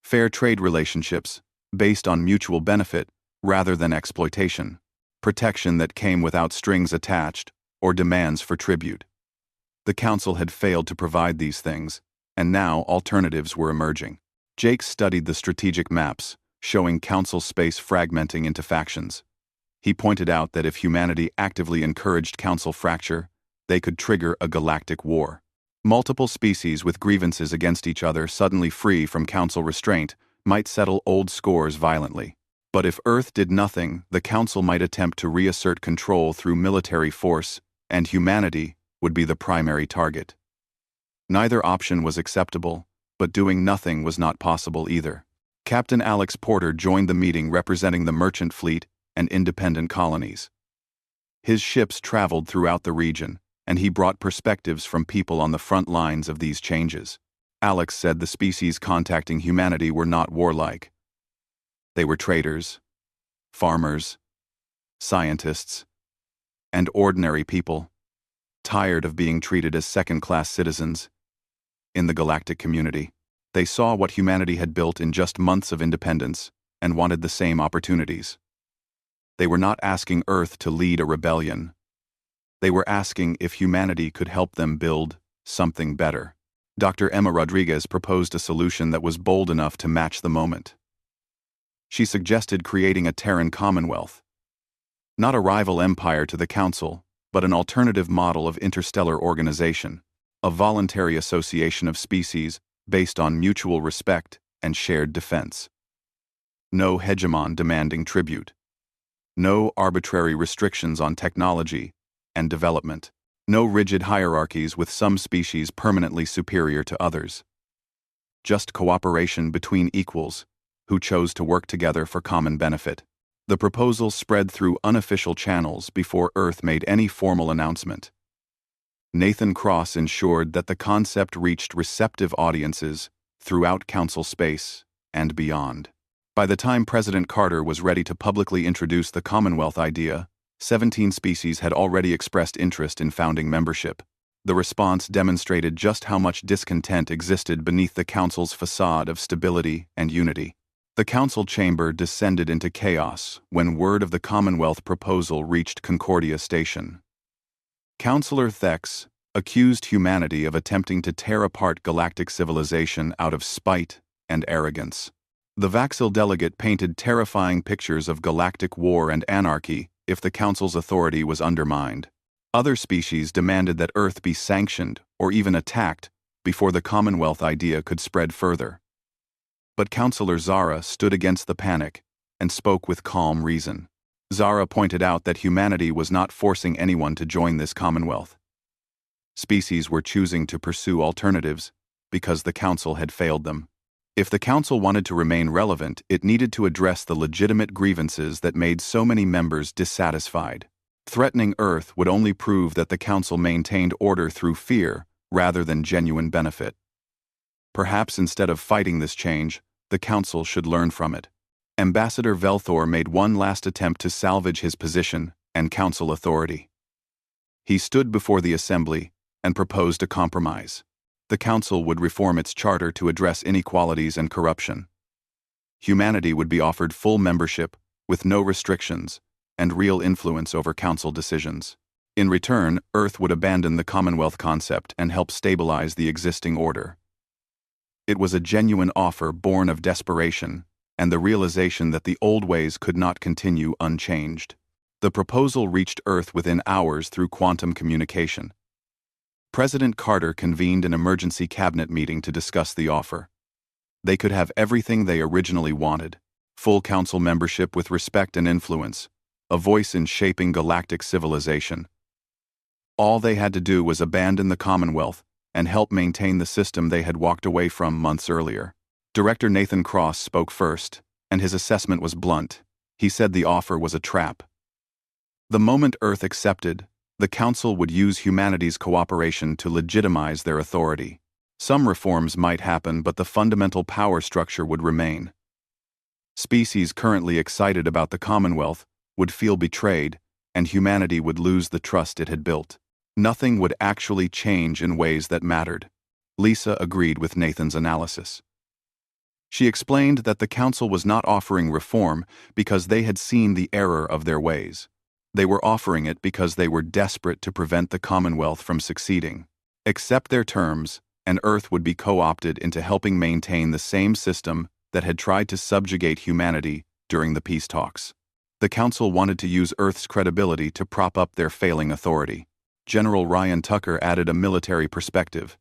fair trade relationships based on mutual benefit rather than exploitation, protection that came without strings attached or demands for tribute. The Council had failed to provide these things, and now alternatives were emerging. Jake studied the strategic maps, showing Council space fragmenting into factions. He pointed out that if humanity actively encouraged Council fracture, they could trigger a galactic war. Multiple species with grievances against each other suddenly free from Council restraint might settle old scores violently. But if Earth did nothing, the Council might attempt to reassert control through military force, and humanity would be the primary target. Neither option was acceptable, but doing nothing was not possible either. Captain Alex Porter joined the meeting representing the merchant fleet and independent colonies. His ships traveled throughout the region, and he brought perspectives from people on the front lines of these changes. Alex said the species contacting humanity were not warlike. They were traders, farmers, scientists, and ordinary people, tired of being treated as second-class citizens. In the galactic community, they saw what humanity had built in just months of independence and wanted the same opportunities. They were not asking Earth to lead a rebellion. They were asking if humanity could help them build something better. Dr. Emma Rodriguez proposed a solution that was bold enough to match the moment. She suggested creating a Terran Commonwealth, not a rival empire to the Council, but an alternative model of interstellar organization, a voluntary association of species based on mutual respect and shared defense. No hegemon demanding tribute. No arbitrary restrictions on technology and development. No rigid hierarchies with some species permanently superior to others. Just cooperation between equals who chose to work together for common benefit. The proposal spread through unofficial channels before Earth made any formal announcement. Nathan Cross ensured that the concept reached receptive audiences throughout Council space and beyond. By the time President Carter was ready to publicly introduce the Commonwealth idea, 17 species had already expressed interest in founding membership. The response demonstrated just how much discontent existed beneath the Council's facade of stability and unity. The Council chamber descended into chaos when word of the Commonwealth proposal reached Concordia Station. Councillor Thex accused humanity of attempting to tear apart galactic civilization out of spite and arrogance. The Vaxil delegate painted terrifying pictures of galactic war and anarchy if the Council's authority was undermined. Other species demanded that Earth be sanctioned or even attacked before the Commonwealth idea could spread further. But Councillor Zara stood against the panic and spoke with calm reason. Zara pointed out that humanity was not forcing anyone to join this Commonwealth. Species were choosing to pursue alternatives because the Council had failed them. If the Council wanted to remain relevant, it needed to address the legitimate grievances that made so many members dissatisfied. Threatening Earth would only prove that the Council maintained order through fear rather than genuine benefit. Perhaps instead of fighting this change, the Council should learn from it. Ambassador Velthor made one last attempt to salvage his position and Council authority. He stood before the Assembly and proposed a compromise. The Council would reform its charter to address inequalities and corruption. Humanity would be offered full membership, with no restrictions, and real influence over Council decisions. In return, Earth would abandon the Commonwealth concept and help stabilize the existing order. It was a genuine offer born of desperation and the realization that the old ways could not continue unchanged. The proposal reached Earth within hours through quantum communication. President Carter convened an emergency cabinet meeting to discuss the offer. They could have everything they originally wanted: full Council membership with respect and influence, a voice in shaping galactic civilization. All they had to do was abandon the Commonwealth and help maintain the system they had walked away from months earlier. Director Nathan Cross spoke first, and his assessment was blunt. He said the offer was a trap. The moment Earth accepted, the Council would use humanity's cooperation to legitimize their authority. Some reforms might happen, but the fundamental power structure would remain. Species currently excited about the Commonwealth would feel betrayed, and humanity would lose the trust it had built. Nothing would actually change in ways that mattered. Lisa agreed with Nathan's analysis. She explained that the Council was not offering reform because they had seen the error of their ways. They were offering it because they were desperate to prevent the Commonwealth from succeeding. Accept their terms, and Earth would be co-opted into helping maintain the same system that had tried to subjugate humanity during the peace talks. The Council wanted to use Earth's credibility to prop up their failing authority. General Ryan Tucker added a military perspective.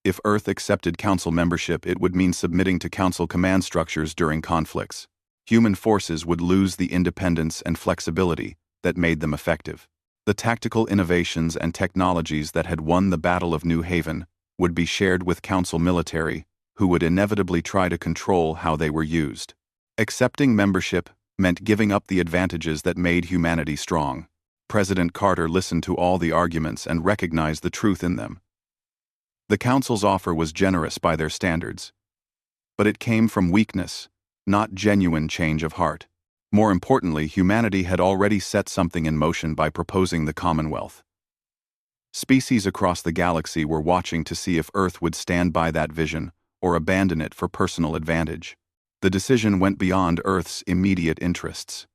If Earth accepted Council membership, it would mean submitting to Council command structures during conflicts. Human forces would lose the independence and flexibility that made them effective. The tactical innovations and technologies that had won the Battle of New Haven would be shared with Council military, who would inevitably try to control how they were used. Accepting membership meant giving up the advantages that made humanity strong. President Carter listened to all the arguments and recognized the truth in them. The Council's offer was generous by their standards, but it came from weakness, not genuine change of heart. More importantly, humanity had already set something in motion by proposing the Commonwealth. Species across the galaxy were watching to see if Earth would stand by that vision or abandon it for personal advantage. The decision went beyond Earth's immediate interests.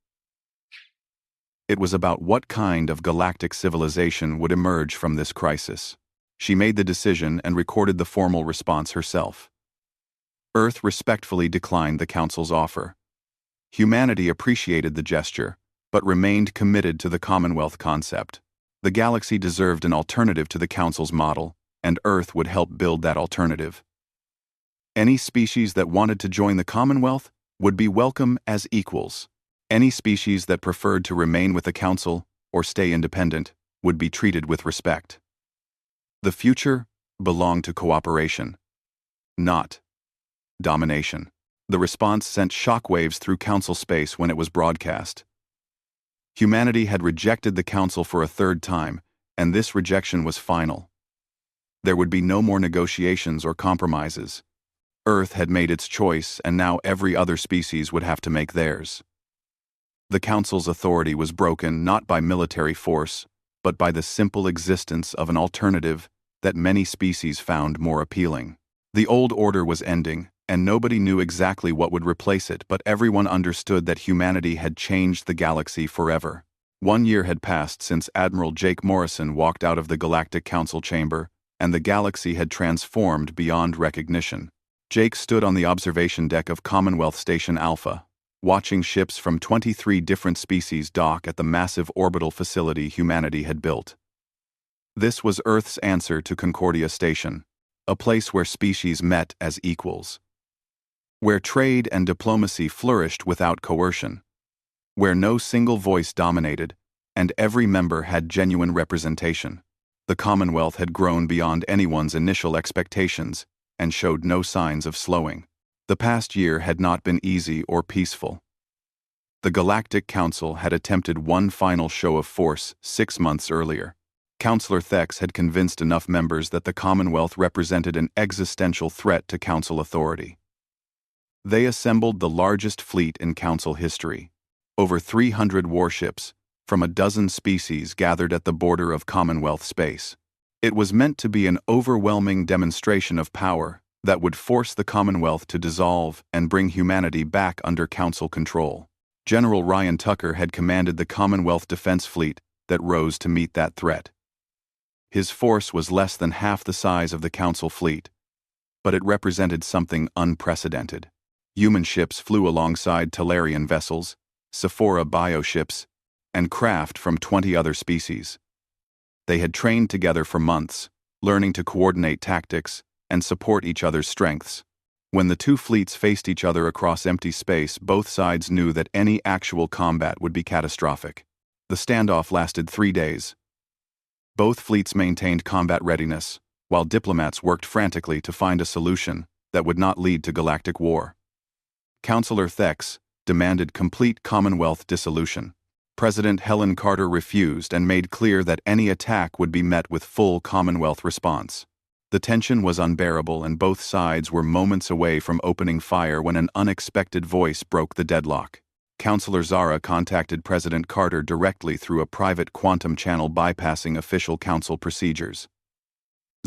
It was about what kind of galactic civilization would emerge from this crisis. She made the decision and recorded the formal response herself. Earth respectfully declined the Council's offer. Humanity appreciated the gesture, but remained committed to the Commonwealth concept. The galaxy deserved an alternative to the Council's model, and Earth would help build that alternative. Any species that wanted to join the Commonwealth would be welcome as equals. Any species that preferred to remain with the Council or stay independent would be treated with respect. The future belonged to cooperation, not domination. The response sent shockwaves through Council space when it was broadcast. Humanity had rejected the Council for a third time, and this rejection was final. There would be no more negotiations or compromises. Earth had made its choice, and now every other species would have to make theirs. The Council's authority was broken not by military force, but by the simple existence of an alternative that many species found more appealing. The old order was ending, and nobody knew exactly what would replace it, but everyone understood that humanity had changed the galaxy forever. 1 year had passed since Admiral Jake Morrison walked out of the Galactic Council chamber, and the galaxy had transformed beyond recognition. Jake stood on the observation deck of Commonwealth Station Alpha, watching ships from 23 different species dock at the massive orbital facility humanity had built. This was Earth's answer to Concordia Station, a place where species met as equals, where trade and diplomacy flourished without coercion, where no single voice dominated, and every member had genuine representation. The Commonwealth had grown beyond anyone's initial expectations and showed no signs of slowing. The past year had not been easy or peaceful. The Galactic Council had attempted one final show of force 6 months earlier. Councillor Thex had convinced enough members that the Commonwealth represented an existential threat to Council authority. They assembled the largest fleet in Council history. Over 300 warships from a dozen species gathered at the border of Commonwealth space. It was meant to be an overwhelming demonstration of power that would force the Commonwealth to dissolve and bring humanity back under Council control. General Ryan Tucker had commanded the Commonwealth Defense Fleet that rose to meet that threat. His force was less than half the size of the Council fleet, but it represented something unprecedented. Human ships flew alongside Talarian vessels, Sephora bioships, and craft from 20 other species. They had trained together for months, learning to coordinate tactics and support each other's strengths. When the two fleets faced each other across empty space, both sides knew that any actual combat would be catastrophic. The standoff lasted 3 days. Both fleets maintained combat readiness, while diplomats worked frantically to find a solution that would not lead to galactic war. Councillor Thex demanded complete Commonwealth dissolution. President Helen Carter refused and made clear that any attack would be met with full Commonwealth response. The tension was unbearable, and both sides were moments away from opening fire when an unexpected voice broke the deadlock. Councillor Zara contacted President Carter directly through a private quantum channel bypassing official Council procedures.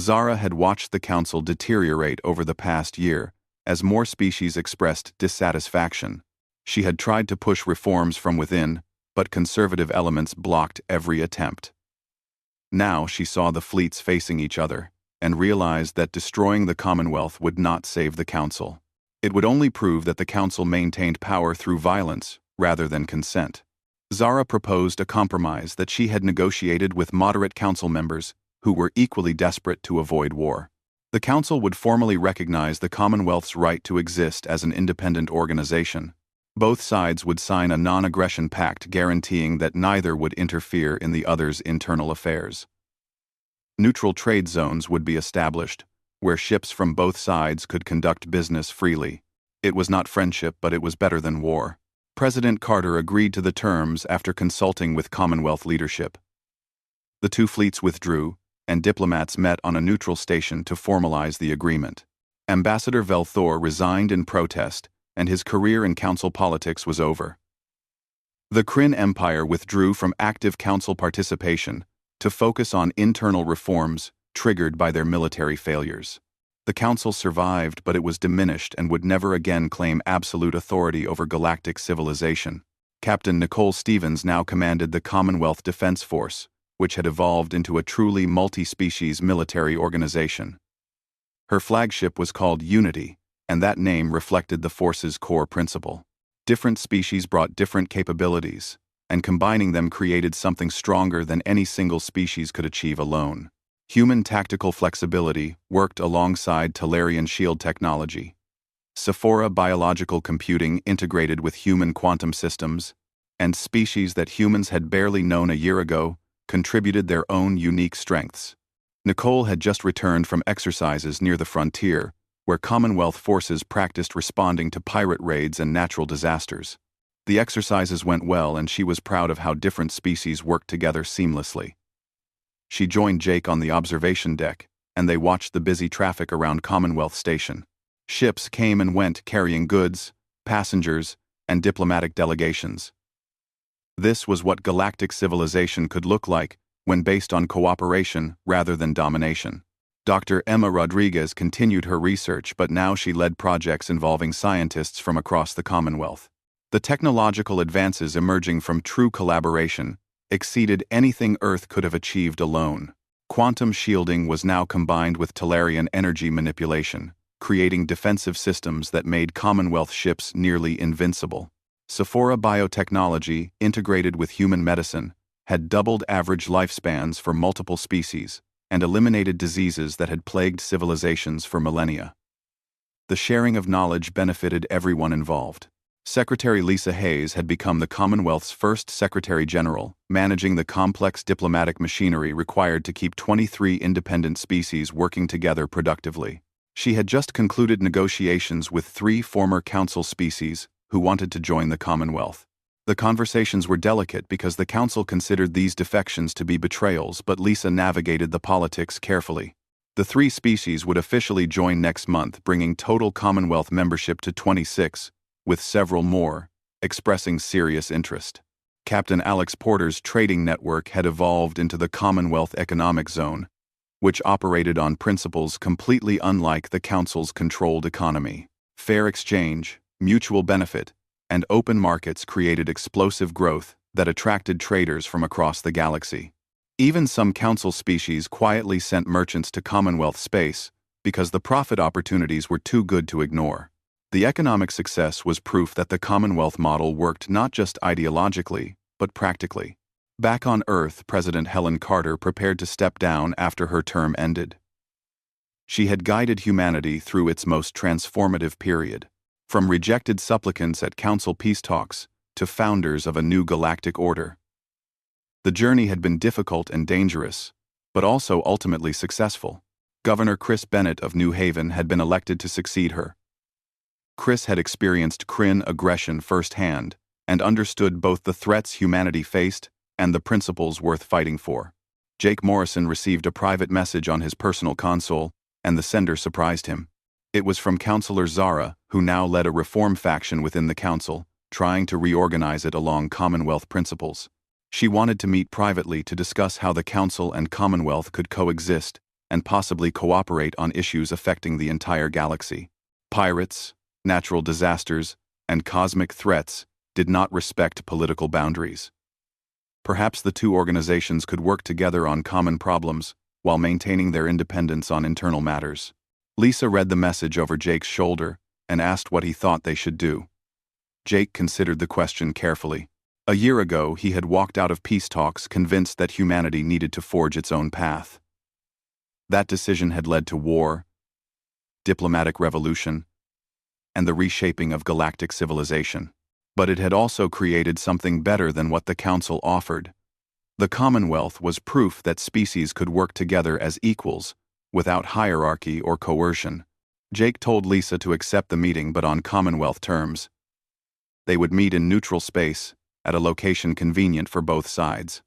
Zara had watched the Council deteriorate over the past year as more species expressed dissatisfaction. She had tried to push reforms from within, but conservative elements blocked every attempt. Now she saw the fleets facing each other and realized that destroying the Commonwealth would not save the Council. It would only prove that the Council maintained power through violence rather than consent. Zara proposed a compromise that she had negotiated with moderate Council members who were equally desperate to avoid war. The Council would formally recognize the Commonwealth's right to exist as an independent organization. Both sides would sign a non-aggression pact guaranteeing that neither would interfere in the other's internal affairs. Neutral trade zones would be established, where ships from both sides could conduct business freely. It was not friendship, but it was better than war. President Carter agreed to the terms after consulting with Commonwealth leadership. The two fleets withdrew, and diplomats met on a neutral station to formalize the agreement. Ambassador Velthor resigned in protest, and his career in Council politics was over. The Kryn Empire withdrew from active Council participation to focus on internal reforms triggered by their military failures. The Council survived, but it was diminished and would never again claim absolute authority over galactic civilization. Captain Nicole Stevens now commanded the Commonwealth Defense Force, which had evolved into a truly multi-species military organization. Her flagship was called Unity, and that name reflected the force's core principle. Different species brought different capabilities, and combining them created something stronger than any single species could achieve alone. Human tactical flexibility worked alongside Talarian shield technology. Sephora biological computing integrated with human quantum systems, and species that humans had barely known a year ago contributed their own unique strengths. Nicole had just returned from exercises near the frontier, where Commonwealth forces practiced responding to pirate raids and natural disasters. The exercises went well, and she was proud of how different species worked together seamlessly. She joined Jake on the observation deck, and they watched the busy traffic around Commonwealth Station. Ships came and went carrying goods, passengers, and diplomatic delegations. This was what galactic civilization could look like when based on cooperation rather than domination. Dr. Emma Rodriguez continued her research, but now she led projects involving scientists from across the Commonwealth. The technological advances emerging from true collaboration exceeded anything Earth could have achieved alone. Quantum shielding was now combined with Tellurian energy manipulation, creating defensive systems that made Commonwealth ships nearly invincible. Sephora biotechnology, integrated with human medicine, had doubled average lifespans for multiple species and eliminated diseases that had plagued civilizations for millennia. The sharing of knowledge benefited everyone involved. Secretary Lisa Hayes had become the Commonwealth's first Secretary General, managing the complex diplomatic machinery required to keep 23 independent species working together productively. She had just concluded negotiations with 3 former Council species who wanted to join the Commonwealth. The conversations were delicate because the Council considered these defections to be betrayals, but Lisa navigated the politics carefully. The 3 species would officially join next month, bringing total Commonwealth membership to 26, with several more expressing serious interest. Captain Alex Porter's trading network had evolved into the Commonwealth Economic Zone, which operated on principles completely unlike the Council's controlled economy. Fair exchange, mutual benefit, and open markets created explosive growth that attracted traders from across the galaxy. Even some Council species quietly sent merchants to Commonwealth space because the profit opportunities were too good to ignore. The economic success was proof that the Commonwealth model worked not just ideologically, but practically. Back on Earth, President Helen Carter prepared to step down after her term ended. She had guided humanity through its most transformative period, from rejected supplicants at Council peace talks to founders of a new galactic order. The journey had been difficult and dangerous, but also ultimately successful. Governor Chris Bennett of New Haven had been elected to succeed her. Chris had experienced Kryn aggression firsthand and understood both the threats humanity faced and the principles worth fighting for. Jake Morrison received a private message on his personal console, and the sender surprised him. It was from Councillor Zara, who now led a reform faction within the Council, trying to reorganize it along Commonwealth principles. She wanted to meet privately to discuss how the Council and Commonwealth could coexist and possibly cooperate on issues affecting the entire galaxy. Pirates, natural disasters, and cosmic threats did not respect political boundaries. Perhaps the 2 organizations could work together on common problems while maintaining their independence on internal matters. Lisa read the message over Jake's shoulder and asked what he thought they should do. Jake considered the question carefully. A year ago, he had walked out of peace talks convinced that humanity needed to forge its own path. That decision had led to war, diplomatic revolution, and the reshaping of galactic civilization. But it had also created something better than what the Council offered. The Commonwealth was proof that species could work together as equals, without hierarchy or coercion. Jake told Lisa to accept the meeting, but on Commonwealth terms. They would meet in neutral space, at a location convenient for both sides.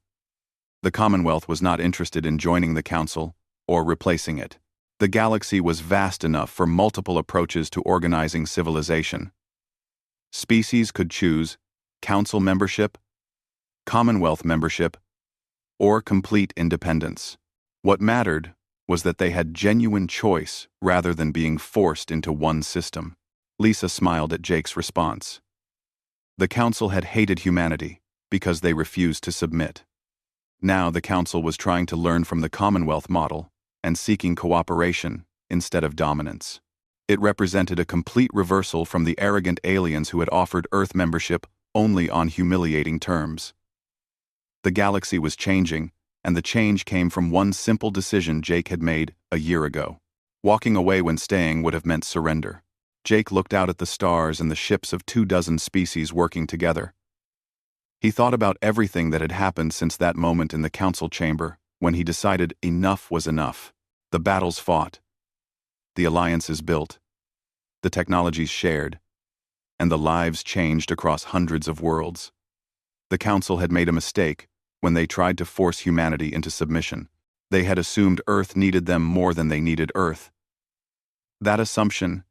The Commonwealth was not interested in joining the Council or replacing it. The galaxy was vast enough for multiple approaches to organizing civilization. Species could choose Council membership, Commonwealth membership, or complete independence. What mattered was that they had genuine choice rather than being forced into one system. Lisa smiled at Jake's response. The Council had hated humanity because they refused to submit. Now the Council was trying to learn from the Commonwealth model and seeking cooperation instead of dominance. It represented a complete reversal from the arrogant aliens who had offered Earth membership only on humiliating terms. The galaxy was changing, and the change came from one simple decision Jake had made a year ago. Walking away when staying would have meant surrender. Jake looked out at the stars and the ships of 24 species working together. He thought about everything that had happened since that moment in the Council chamber, when he decided enough was enough. The battles fought, the alliances built, the technologies shared, and the lives changed across hundreds of worlds. The Council had made a mistake when they tried to force humanity into submission. They had assumed Earth needed them more than they needed Earth. That assumption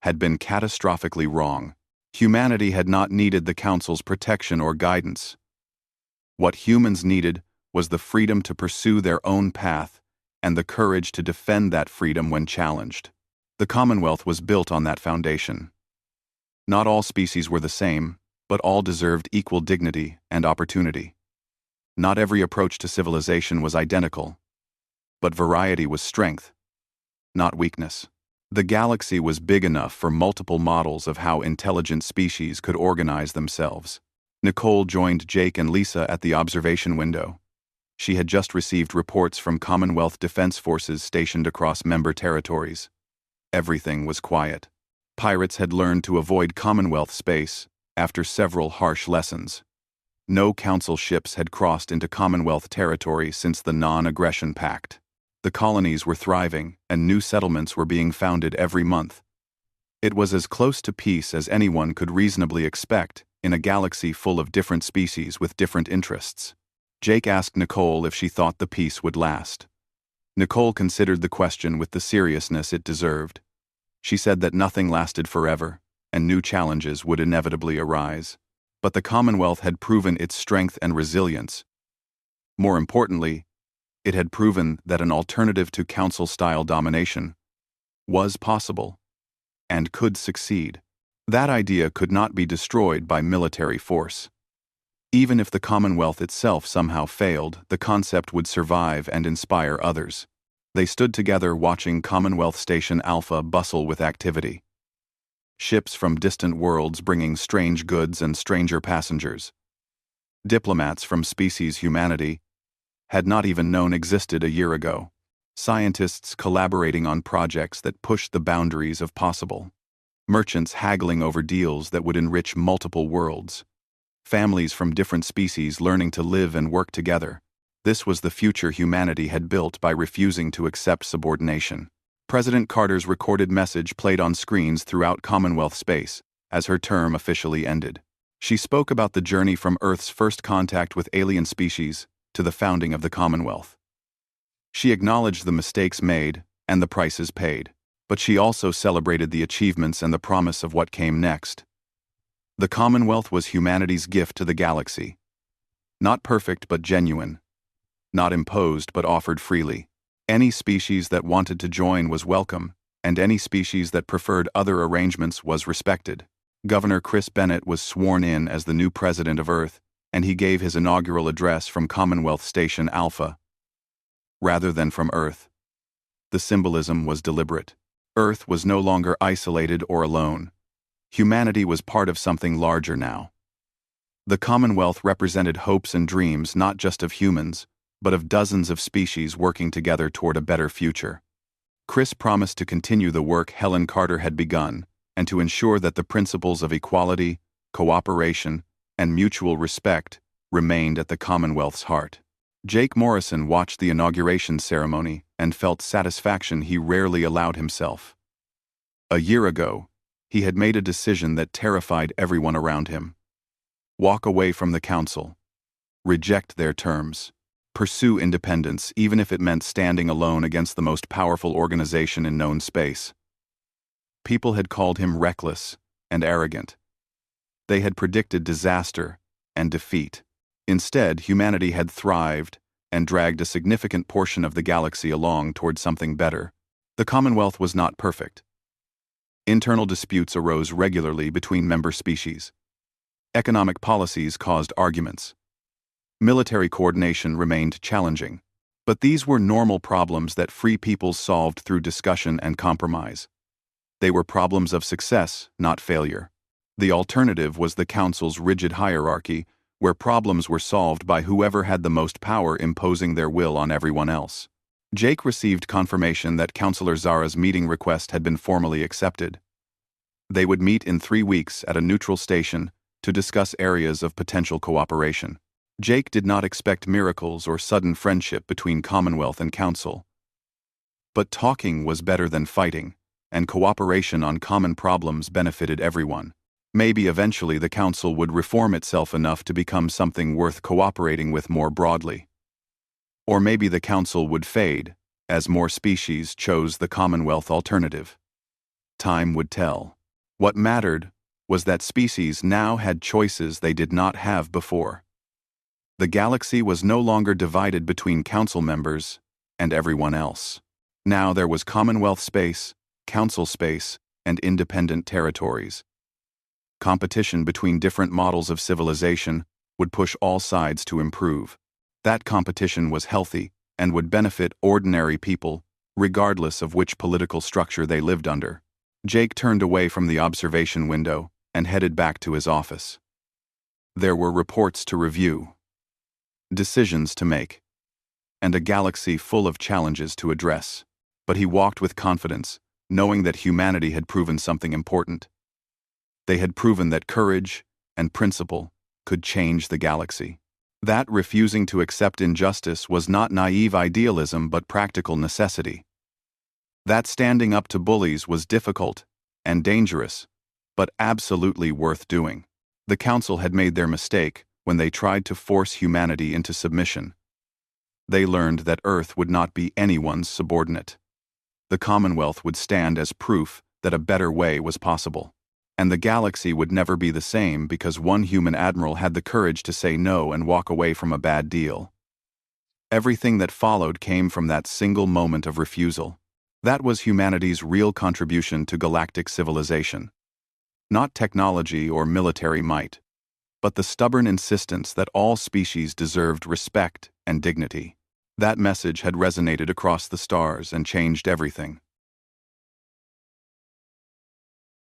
had been catastrophically wrong. Humanity had not needed the Council's protection or guidance. What humans needed was the freedom to pursue their own path and the courage to defend that freedom when challenged. The Commonwealth was built on that foundation. Not all species were the same, but all deserved equal dignity and opportunity. Not every approach to civilization was identical, but variety was strength, not weakness. The galaxy was big enough for multiple models of how intelligent species could organize themselves. Nicole joined Jake and Lisa at the observation window. She had just received reports from Commonwealth Defense Forces stationed across member territories. Everything was quiet. Pirates had learned to avoid Commonwealth space after several harsh lessons. No Council ships had crossed into Commonwealth territory since the Non-Aggression Pact. The colonies were thriving, and new settlements were being founded every month. It was as close to peace as anyone could reasonably expect in a galaxy full of different species with different interests. Jake asked Nicole if she thought the peace would last. Nicole considered the question with the seriousness it deserved. She said that nothing lasted forever, and new challenges would inevitably arise. But the Commonwealth had proven its strength and resilience. More importantly, it had proven that an alternative to Council-style domination was possible and could succeed. That idea could not be destroyed by military force. Even if the Commonwealth itself somehow failed, the concept would survive and inspire others. They stood together watching Commonwealth Station Alpha bustle with activity. Ships from distant worlds bringing strange goods and stranger passengers. Diplomats from species humanity had not even known existed a year ago. Scientists collaborating on projects that pushed the boundaries of possible. Merchants haggling over deals that would enrich multiple worlds. Families from different species learning to live and work together. This was the future humanity had built by refusing to accept subordination. President Carter's recorded message played on screens throughout Commonwealth space as her term officially ended. She spoke about the journey from Earth's first contact with alien species to the founding of the Commonwealth. She acknowledged the mistakes made and the prices paid, but she also celebrated the achievements and the promise of what came next. The Commonwealth was humanity's gift to the galaxy. Not perfect but genuine. Not imposed but offered freely. Any species that wanted to join was welcome, and any species that preferred other arrangements was respected. Governor Chris Bennett was sworn in as the new president of Earth, and he gave his inaugural address from Commonwealth Station Alpha, rather than from Earth. The symbolism was deliberate. Earth was no longer isolated or alone. Humanity was part of something larger now. The Commonwealth represented hopes and dreams not just of humans, but of dozens of species working together toward a better future. Chris promised to continue the work Helen Carter had begun, and to ensure that the principles of equality, cooperation, and mutual respect remained at the Commonwealth's heart. Jake Morrison watched the inauguration ceremony and felt satisfaction he rarely allowed himself. A year ago, he had made a decision that terrified everyone around him. Walk away from the Council. Reject their terms. Pursue independence, even if it meant standing alone against the most powerful organization in known space. People had called him reckless and arrogant. They had predicted disaster and defeat. Instead, humanity had thrived and dragged a significant portion of the galaxy along toward something better. The Commonwealth was not perfect. Internal disputes arose regularly between member species. Economic policies caused arguments. Military coordination remained challenging. But these were normal problems that free peoples solved through discussion and compromise. They were problems of success, not failure. The alternative was the Council's rigid hierarchy, where problems were solved by whoever had the most power imposing their will on everyone else. Jake received confirmation that Councilor Zara's meeting request had been formally accepted. They would meet in 3 weeks at a neutral station to discuss areas of potential cooperation. Jake did not expect miracles or sudden friendship between Commonwealth and Council. But talking was better than fighting, and cooperation on common problems benefited everyone. Maybe eventually the Council would reform itself enough to become something worth cooperating with more broadly. Or maybe the Council would fade, as more species chose the Commonwealth alternative. Time would tell. What mattered was that species now had choices they did not have before. The galaxy was no longer divided between council members and everyone else. Now there was Commonwealth space, council space, and independent territories. Competition between different models of civilization would push all sides to improve. That competition was healthy and would benefit ordinary people, regardless of which political structure they lived under. Jake turned away from the observation window and headed back to his office. There were reports to review, decisions to make, and a galaxy full of challenges to address. But he walked with confidence, knowing that humanity had proven something important. They had proven that courage and principle could change the galaxy. That refusing to accept injustice was not naive idealism but practical necessity. That standing up to bullies was difficult and dangerous, but absolutely worth doing. The Council had made their mistake when they tried to force humanity into submission. They learned that Earth would not be anyone's subordinate. The Commonwealth would stand as proof that a better way was possible. And the galaxy would never be the same because one human admiral had the courage to say no and walk away from a bad deal. Everything that followed came from that single moment of refusal. That was humanity's real contribution to galactic civilization. Not technology or military might, but the stubborn insistence that all species deserved respect and dignity. That message had resonated across the stars and changed everything.